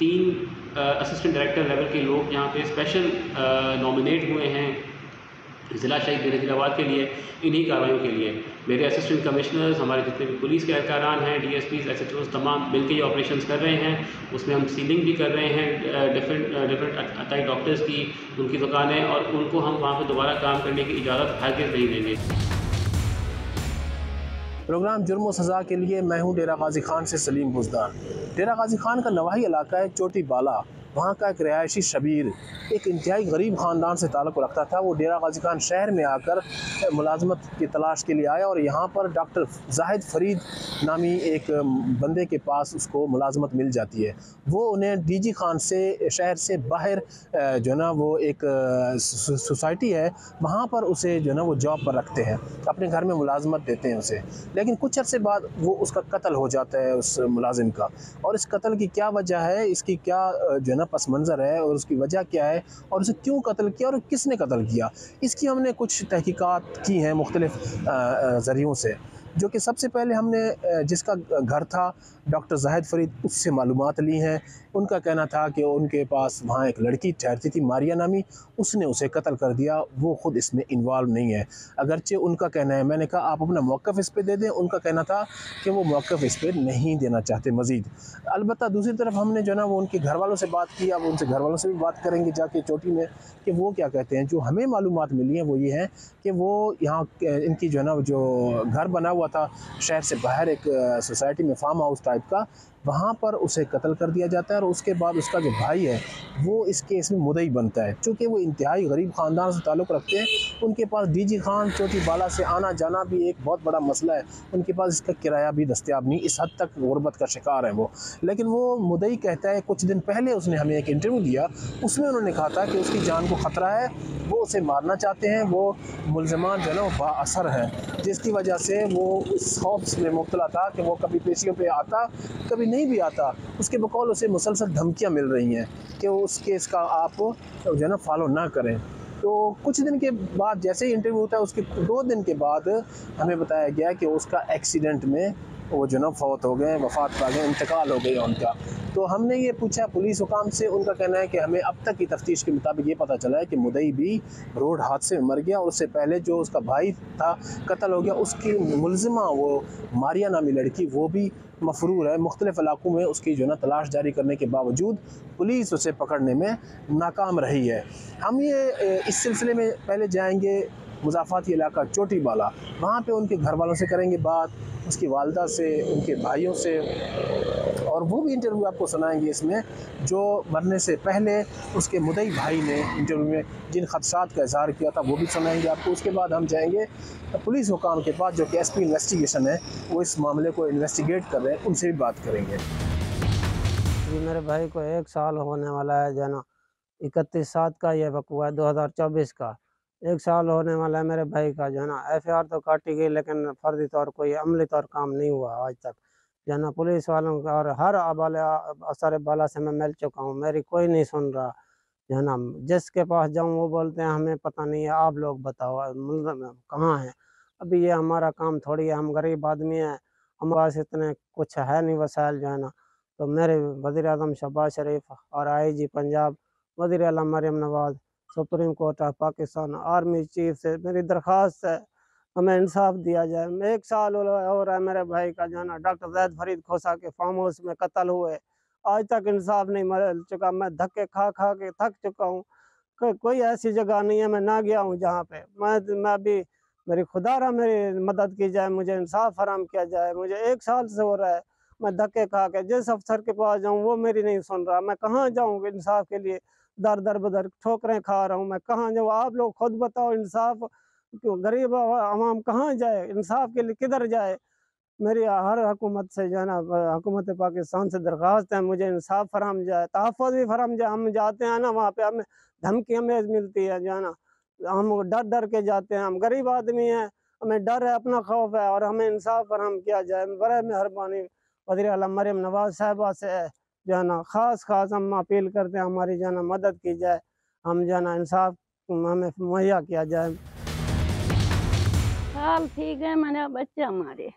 3 असिस्टेंट डायरेक्टर लेवल के लोग यहाँ पे स्पेशल नॉमिनेट हुए हैं ज़िला शहीद बेनज़ीराबाद के लिए, इन्हीं कार्रवाइयों के लिए। मेरे असिस्टेंट कमिश्नर्स, हमारे जितने भी पुलिस के एहलकारान हैं, DSPs, SHOs, तमाम मिलकर ये ऑपरेशंस कर रहे हैं। उसमें हम सीलिंग भी कर रहे हैं डिफरेंट अताई डॉक्टर्स की, उनकी दुकानें, और उनको हम वहाँ पर दोबारा काम करने की इजाज़त हरगिज़ नहीं देंगे। प्रोग्राम जुर्म व सज़ा के लिए मैं हूँ डेरा गाजी खान से सलीम बुज़दार। डेरा गाजी खान का नवाही इलाका है चोटी बाला, वहाँ का एक रिहायशी शबीर एक इंतहाई गरीब ख़ानदान से ताल्लुक़ रखता था। वो डेरा गाजी खान शहर में आकर मुलाजमत की तलाश के लिए आया और यहाँ पर डॉक्टर जाहिद फरीद नामी एक बंदे के पास उसको मुलाजमत मिल जाती है। वो उन्हें डीजी खान से शहर से बाहर जो है ना वो एक सोसाइटी है वहाँ पर उसे जो है ना वो जॉब पर रखते हैं, अपने घर में मुलाजमत देते हैं उसे। लेकिन कुछ अर्से बाद वो उसका कत्ल हो जाता है उस मुलाजिम का। और इस कत्ल की क्या वजह है, इसकी क्या जो है ना पस मंज़र है और उसकी वजह क्या है और उसे क्यों कत्ल किया और किसने कत्ल किया, इसकी हमने कुछ तहकीकात की हैं मुख्तलिफ़ ज़रियों से। जो कि सबसे पहले हमने जिसका घर था डॉक्टर जाहिद फरीद, उससे मालूमात ली हैं। उनका कहना था कि उनके पास वहाँ एक लड़की ठहरती थी मारिया नामी, उसने उसे कत्ल कर दिया, वो ख़ुद इसमें इन्वॉल्व नहीं है। अगरचे उनका कहना है, मैंने कहा आप अपना मौक़िफ़ इस पे दे दें, उनका कहना था कि वो मौक़िफ़ इस पे नहीं देना चाहते मज़ीद। अलबत्ता दूसरी तरफ हमने जो है ना वो उनके घर वालों से बात की। अब उनसे घर वालों से भी बात करेंगे जाके चोटी में कि वो क्या कहते हैं। जो हमें मालूमात मिली हैं वो ये हैं कि वो यहाँ इनकी जो है ना जो घर बना हुआ था शहर से बाहर एक सोसाइटी में, फार्म हाउस टाइप का, वहाँ पर उसे कत्ल कर दिया जाता है और उसके बाद उसका जो भाई है वो इस केस में मुद्दई बनता है। चूँकि वो इंतहाई गरीब ख़ानदान से ताल्लुक़ रखते हैं, उनके पास डीजी खान चोटी बाला से आना जाना भी एक बहुत बड़ा मसला है, उनके पास इसका किराया भी दस्तयाब नहीं, इस हद तक गुर्बत का शिकार है वो। लेकिन वो मुद्दई कहता है, कुछ दिन पहले उसने हमें एक इंटरव्यू दिया, उसमें उन्होंने कहा था कि उसकी जान को ख़तरा है, वो उसे मारना चाहते हैं, वो मुल्ज़मान जो है ना वो बाअसर है, जिसकी वजह से वो इस खौफ में मुब्तला था कि वो कभी पेशियों पे आता कभी नहीं भी आता। उसके बकौल उसे मुसलसल धमकियाँ मिल रही हैं कि उस केस का आप जो है ना फॉलो ना करें। तो कुछ दिन के बाद जैसे ही इंटरव्यू होता है उसके 2 दिन के बाद हमें बताया गया कि उसका एक्सीडेंट में वो जो ना फौत हो गए, वफ़ात पा गए, इंतकाल हो गया उनका। तो हमने ये पूछा पुलिस हुकाम से, उनका कहना है कि हमें अब तक की तफ्तीश के मुताबिक ये पता चला है कि मुद्दई भी रोड हादसे में मर गया और उससे पहले जो उसका भाई था कत्ल हो गया, उसकी मुलजिमा वो मारिया नामी लड़की वो भी मफरूर है। मुख्तलिफ़ इलाकों में उसकी जो है ना तलाश जारी करने के बावजूद पुलिस उसे पकड़ने में नाकाम रही है। हम ये इस सिलसिले में पहले जाएंगे मुज़ाफ़ाती इलाका चोटी बाला, वहाँ पे उनके घर वालों से करेंगे बात, उसकी वालदा से, उनके भाइयों से, और वो भी इंटरव्यू आपको सुनाएंगे इसमें जो मरने से पहले उसके मुद्दई भाई ने इंटरव्यू में जिन खदशात का इज़हार किया था वो भी सुनाएंगे आपको। उसके बाद हम जाएंगे पुलिस हुकाम के पास जो कि SP इन्वेस्टिगेशन है, वो इस मामले को इन्वेस्टिगेट कर रहे हैं, उनसे भी बात करेंगे। जी मेरे भाई को 1 साल होने वाला है, जो है ना 31/7 का ये वक़्त हुआ है 2024 का। 1 साल होने वाला है मेरे भाई का, जो है ना FIR तो काटी गई लेकिन फर्जी तौर कोई अमली तौर काम नहीं हुआ आज तक, जो है ना पुलिस वालों का और हर असर बाला से मैं मिल चुका हूँ, मेरी कोई नहीं सुन रहा, जो है ना जिसके पास जाऊँ वो बोलते हैं हमें पता नहीं है, आप लोग बताओ मुल्ज़िम कहाँ है। अभी ये हमारा काम थोड़ी है, हम गरीब आदमी हैं, हमारे पास इतने कुछ है नहीं वसाइल, जो है ना। तो मेरे वज़ीर-ए-आज़म शहबाज शरीफ और IG पंजाब वज़ीर आला Maryam Nawaz, supreme court of Pakistan, army chief से मेरी दरख्वास्त है हमें इंसाफ दिया जाए। 1 साल हो रहा है मेरे भाई का, जो है ना डॉक्टर ज़ैद फरीद खोसा के फार्म हाउस में कत्ल हुए, आज तक इंसाफ नहीं मिल चुका। मैं धक्के खा खा के थक चुका हूँ, कोई ऐसी जगह नहीं है मैं ना गया हूँ जहाँ पे मैं भी मेरी खुदारा मेरी मदद की जाए, मुझे इंसाफ फराहम किया जाए। मुझे 1 साल से हो रहा है, मैं धक्के खा के जिस अफसर के पास जाऊँ वो मेरी नहीं सुन रहा, मैं कहाँ जाऊँ इंसाफ के लिए, दर बदर ठोकरें खा रहा हूँ, मैं कहाँ जाऊँ? आप लोग खुद बताओ, इंसाफ गरीब आवाम कहाँ जाए, इंसाफ के लिए किधर जाए? मेरी हर हुकूमत से जो है ना हुकूमत पाकिस्तान से दरख्वास्त है मुझे इंसाफ फराहम जाए, तहफ़्फ़ुज़ भी फराहम जाए। हम जाते हैं ना वहाँ पे हमें धमकी हमें मिलती है, जो है ना हम डर के जाते हैं, हम गरीब आदमी हैं, हमें डर है, अपना खौफ है और हमें इंसाफ फराहम किया जाए। बड़े मेहरबानी वज़ीर आला मरियम नवाज़ साहिबा से है, जो है ना ख़ास हम अपील करते हैं हमारी जो है ना मदद की जाए, हम जो है ना इंसाफ हमें मुहैया किया जाए। हाल ठीक है, मेरा बच्चा मारे,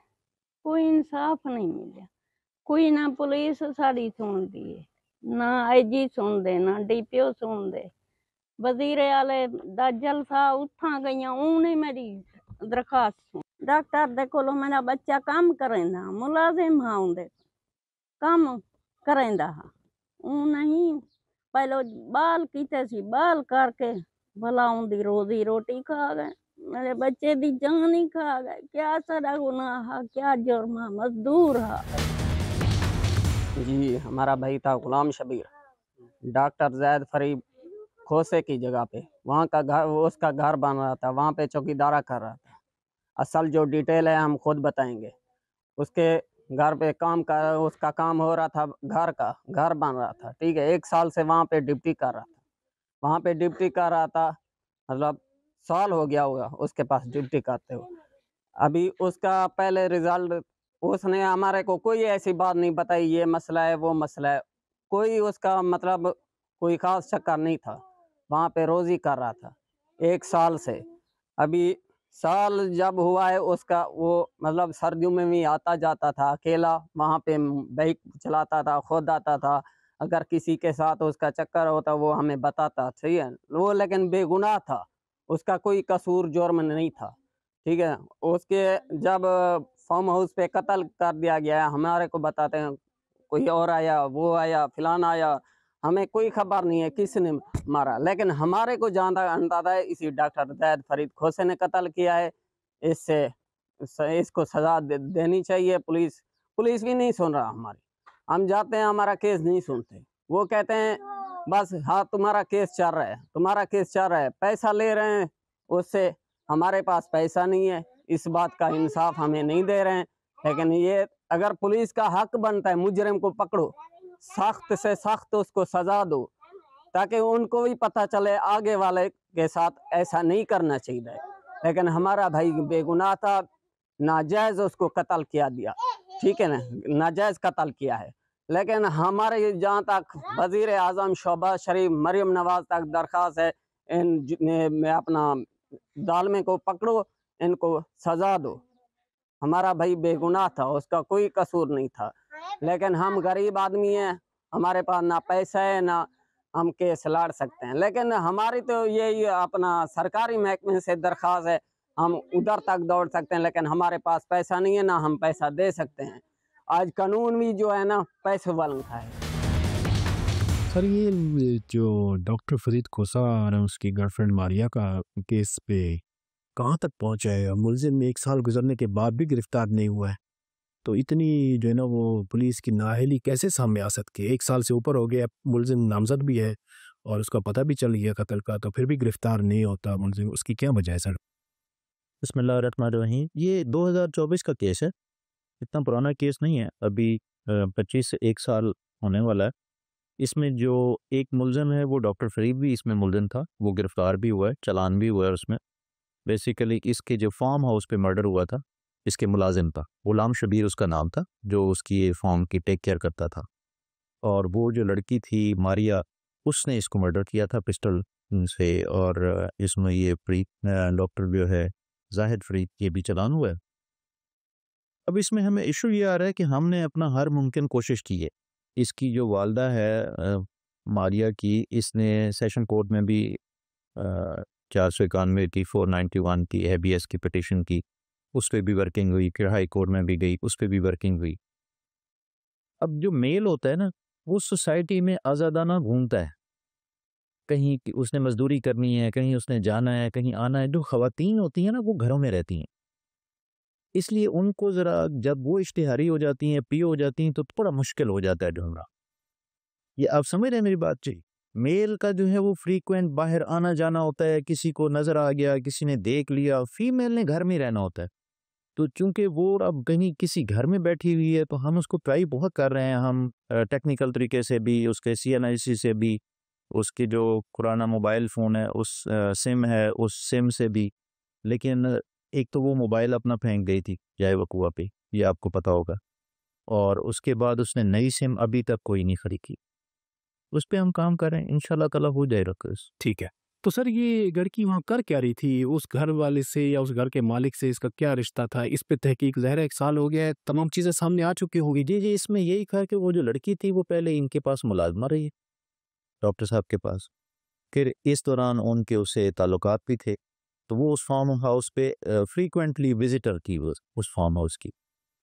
कोई इंसाफ नहीं मिला, कोई ना पुलिस साड़ी सुन दी, ना IG सुन दे, ना DPO सुन दे, वज़ीर आले दा जलसा उठा गईयां, उन्हें मेरी दरखास्त सुन। डॉक्टर दे कोलों मेरा बच्चा काम करेंदा, मुलाजिम हाँ उनदे काम करेंदा हाँ, नहीं पहले बाल कीते सी, बाल करके भला उनदी रोजी रोटी खा गए, मेरे बच्चे दी जान ही खा गए। क्या सारा गुनाह है, क्या जुर्म है, मजदूर है। जी हमारा भाई था गुलाम शबीर, डॉक्टर जैद फरीद खोसे की जगह पे, वहाँ का घर, उसका घर बन रहा था, वहाँ पे चौकीदारा कर रहा था। असल जो डिटेल है हम खुद बताएंगे। उसके घर पे काम कर, उसका काम हो रहा था, घर बन रहा था, ठीक है। 1 साल से वहाँ पे ड्यूटी कर रहा था, वहाँ पे ड्यूटी कर रहा था, मतलब साल हो गया होगा उसके पास ड्यूटी करते हुए। अभी उसका पहले रिजल्ट, उसने हमारे को कोई ऐसी बात नहीं बताई, ये मसला है वो मसला है, कोई उसका मतलब कोई ख़ास चक्कर नहीं था, वहाँ पे रोज़ी कर रहा था 1 साल से। अभी साल जब हुआ है उसका, वो मतलब सर्दियों में भी आता जाता था अकेला, वहाँ पे बाइक चलाता था, खुद आता था। अगर किसी के साथ उसका चक्कर होता वो हमें बताता, सही है। वो लेकिन बेगुनाह था, उसका कोई कसूर जुर्म नहीं था, ठीक है। उसके जब फार्म हाउस पे कत्ल कर दिया गया, हमारे को बताते हैं कोई और आया, वो आया, फिलाना आया, हमें कोई खबर नहीं है किसने मारा, लेकिन हमारे को जहाँ तक अंदाजा है इसी डॉक्टर जैद फरीद खोसे ने कत्ल किया है। इसको सजा देनी चाहिए। पुलिस भी नहीं सुन रहा हमारी। हम जाते हैं, हमारा केस नहीं सुनते, वो कहते हैं बस हाँ तुम्हारा केस चल रहा है, पैसा ले रहे हैं उससे, हमारे पास पैसा नहीं है, इस बात का इंसाफ हमें नहीं दे रहे हैं। लेकिन ये अगर पुलिस का हक बनता है, मुजरिम को पकड़ो, सख्त से सख्त उसको सजा दो, ताकि उनको भी पता चले आगे वाले के साथ ऐसा नहीं करना चाहिए। लेकिन हमारा भाई बेगुनाह था, नाजायज़ उसको कत्ल किया दिया, ठीक है ना, नाजायज़ कत्ल किया है। लेकिन हमारे जहाँ तक वज़ीर आज़म शहबाज शरीफ, मरियम नवाज़ तक दरख्वास्त है, मैं अपना जालिम को पकड़ो, इनको सज़ा दो। हमारा भाई बेगुनाह था, उसका कोई कसूर नहीं था। लेकिन हम गरीब आदमी हैं, हमारे पास ना पैसा है, ना हम केस लड़ सकते हैं। लेकिन हमारी तो यही अपना सरकारी महकमे से दरख्वास्त है, हम उधर तक दौड़ सकते हैं, लेकिन हमारे पास पैसा नहीं है, ना हम पैसा दे सकते हैं। आज कानून भी जो है ना पैसे वालों का है। सर ये जो डॉक्टर फरीद खोसा और उसकी गर्लफ्रेंड मारिया का केस पे कहाँ तक पहुँचा है? मुलजिम में 1 साल गुजरने के बाद भी गिरफ्तार नहीं हुआ है, तो इतनी जो है ना वो पुलिस की नाअहली कैसे सामने आ सकती है? 1 साल से ऊपर हो गया, मुलजिम नामजद भी है और उसका पता भी चल गया कत्ल का, तो फिर भी गिरफ्तार नहीं होता मुलजिम, उसकी क्या वजह है सर? बिस्मिल्लाहिर्रहमानिर्रहीम। ये 2024 का केस है, इतना पुराना केस नहीं है, अभी 25 से 1 साल होने वाला है। इसमें जो एक मुलजिम है वो डॉक्टर फरीद भी इसमें मुलजिम था, वो गिरफ्तार भी हुआ है, चालान भी हुआ है उसमें। बेसिकली इसके जो फार्म हाउस पे मर्डर हुआ था, इसके मुलाजिम था, गुलाम शबीर उसका नाम था, जो उसकी ये फार्म की टेक केयर करता था। और वो जो लड़की थी मारिया, उसने इसको मर्डर किया था पिस्टल से, और इसमें ये डॉक्टर जो है जाहिद फरीद, ये भी चालान हुआ है। अब इसमें हमें इशू ये आ रहा है कि हमने अपना हर मुमकिन कोशिश की है। इसकी जो वालदा है मारिया की, इसने सेशन कोर्ट में भी 491 की 491 की हैबियस की पिटिशन की, उस पर भी वर्किंग हुई, फिर हाई कोर्ट में भी गई, उस पर भी वर्किंग हुई। अब जो मेल होता है ना, वो सोसाइटी में आज़ादाना घूमता है, कहीं उसने मजदूरी करनी है, कहीं उसने जाना है, कहीं आना है। जो ख़वातीन होती हैं ना, वो घरों में रहती हैं, इसलिए उनको ज़रा जब वो इश्तिहारी हो जाती हैं, पी हो जाती हैं, तो थोड़ा मुश्किल हो जाता है ढूंढना। ये आप समझ रहे हैं मेरी बात जी? मेल का जो है वो फ्रीक्वेंट बाहर आना जाना होता है, किसी को नज़र आ गया, किसी ने देख लिया। फीमेल ने घर में रहना होता है, तो चूंकि वो अब कहीं किसी घर में बैठी हुई है, तो हम उसको ट्राई बहुत कर रहे हैं, हम टेक्निकल तरीके से भी, उसके CNIC से भी, उसकी जो पुराना मोबाइल फ़ोन है उस सिम है, उस सिम से भी। लेकिन एक तो वो मोबाइल अपना फेंक गई थी जाए वकुआ पे, ये आपको पता होगा, और उसके बाद उसने नई सिम अभी तक कोई नहीं खरीदी की। उस पर हम काम कर रहे हैं, इंशाल्लाह ताला हो जाएगा केस। ठीक है, तो सर ये लड़की वहाँ कर क्या रही थी? उस घर वाले से या उस घर के मालिक से इसका क्या रिश्ता था? इस पे तहकीक ज़ाहिर है 1 साल हो गया है, तमाम चीज़ें सामने आ चुकी होगी। जी, इसमें यही था कि वो जो लड़की थी वो पहले इनके पास मुलाजमा रही है, डॉक्टर साहब के पास, फिर इस दौरान उनके उससे ताल्लुकात भी थे, तो वो उस फार्म हाउस पे फ्रीक्वेंटली विजिटर थी उस फार्म हाउस की।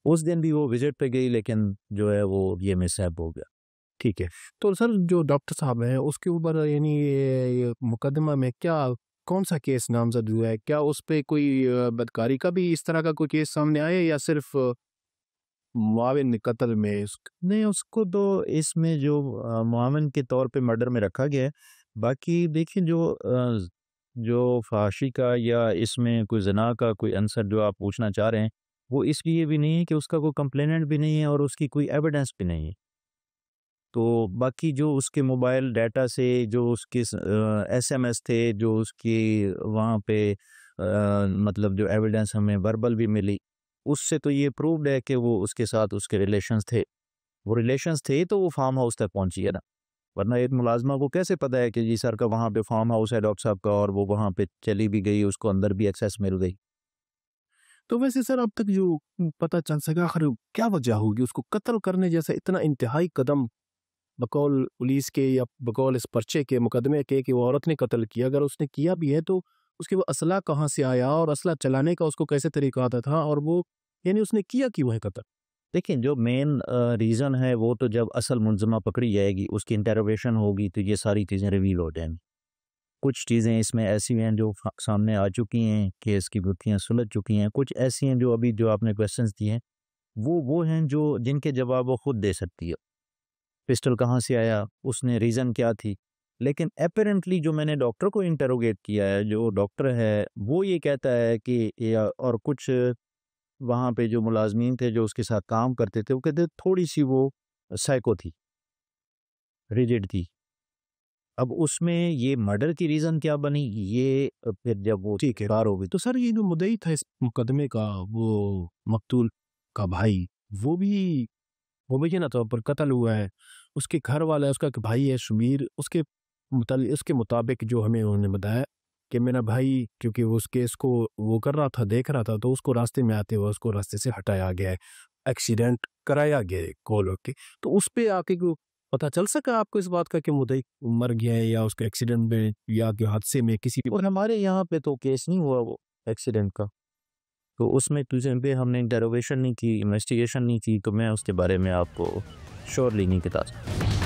उस दिन भी वो विजिट पे गई, लेकिन जो है वो ये मिसहैप हो गया। ठीक है, तो सर जो डॉक्टर साहब है उसके ऊपर यानी ये मुकदमा में क्या कौन सा केस नामजद हुआ है? क्या उस पे कोई बदकारी का भी इस तरह का कोई केस सामने आया, या सिर्फ मुआविन कत्ल में नहीं, उसको तो इसमें जो मुआविन के तौर पे मर्डर में रखा गया है। बाकी देखिए जो फाशी का या इसमें कोई जना का कोई आंसर जो आप पूछना चाह रहे हैं, वो इसलिए भी नहीं है कि उसका कोई कंप्लेनेंट भी नहीं है और उसकी कोई एविडेंस भी नहीं है। तो बाकी जो उसके मोबाइल डाटा से जो उसके एसएमएस थे, जो उसकी वहाँ पे मतलब जो एविडेंस हमें वर्बल भी मिली, उससे तो ये प्रूव्ड है कि वो उसके साथ उसके रिलेशंस थे। वो रिलेशंस थे तो वो फार्म हाउस तक पहुंची है ना, वरना एक मुलाजमा को कैसे पता है कि जी सर का वहाँ पे फार्म हाउस है डॉक्टर साहब का, और वो वहाँ पे चली भी गई, उसको अंदर भी एक्सेस मिल गई। तो वैसे सर अब तक जो पता चल सका आखिर क्या वजह होगी उसको कत्ल करने जैसा इतना इंतहाई कदम बकौल पुलिस के या बकौल इस पर्चे के मुकदमे के कि वो औरत ने कत्ल किया, अगर उसने किया भी है तो उसके वो असला कहाँ से आया और असला चलाने का उसको कैसे तरीका आता था, और वो यानी उसने किया क्यों है कत्ल? देखिए जो मेन रीज़न है वो तो जब असल मुलज़मा पकड़ी जाएगी, उसकी इंटरोगेशन होगी, तो ये सारी चीज़ें रिवील हो जाएंगी। कुछ चीज़ें इसमें ऐसी हैं जो सामने आ चुकी हैं, केस की गुत्थियाँ सुलझ चुकी हैं, कुछ ऐसी हैं जो अभी जो आपने क्वेश्चंस दिए हैं वो हैं जो जिनके जवाब वो खुद दे सकती है। पिस्टल कहाँ से आया, उसने रीज़न क्या थी, लेकिन अपेरेंटली जो मैंने डॉक्टर को इंटरोगेट किया है, जो डॉक्टर है वो ये कहता है कि और कुछ वहाँ पे जो मुलाजमीन थे जो उसके साथ काम करते थे, वो कहते थोड़ी सी वो साइको थी, रिजिड थी। अब उसमें ये मर्डर की रीज़न क्या बनी, ये फिर जब वो ठीक है कार होगी। तो सर ये जो मुद्दई था इस मुकदमे का, वो मकतूल का भाई, वो भी मुबैना तौर पर कत्ल हुआ है, उसके घर वाला उसका भाई है शमीर, उसके मुताबिक जो हमें उन्होंने बताया कि मेरा भाई क्योंकि वो उस केस को वो कर रहा था, देख रहा था, तो उसको रास्ते में आते हुए उसको रास्ते से हटाया गया है, एक्सीडेंट कराया गया है कॉल होके। तो उस पर आके को पता चल सका आपको इस बात का कि मुद्दई मर गया है या उसके एक्सीडेंट में या हादसे में किसी? और हमारे यहाँ पे तो केस नहीं हुआ वो एक्सीडेंट का, तो उसमें तुझे पे हमने इंटरोगेशन नहीं की, इन्वेस्टिगेशन नहीं की, तो मैं उसके बारे में आपको श्योरली नहीं बता सकता।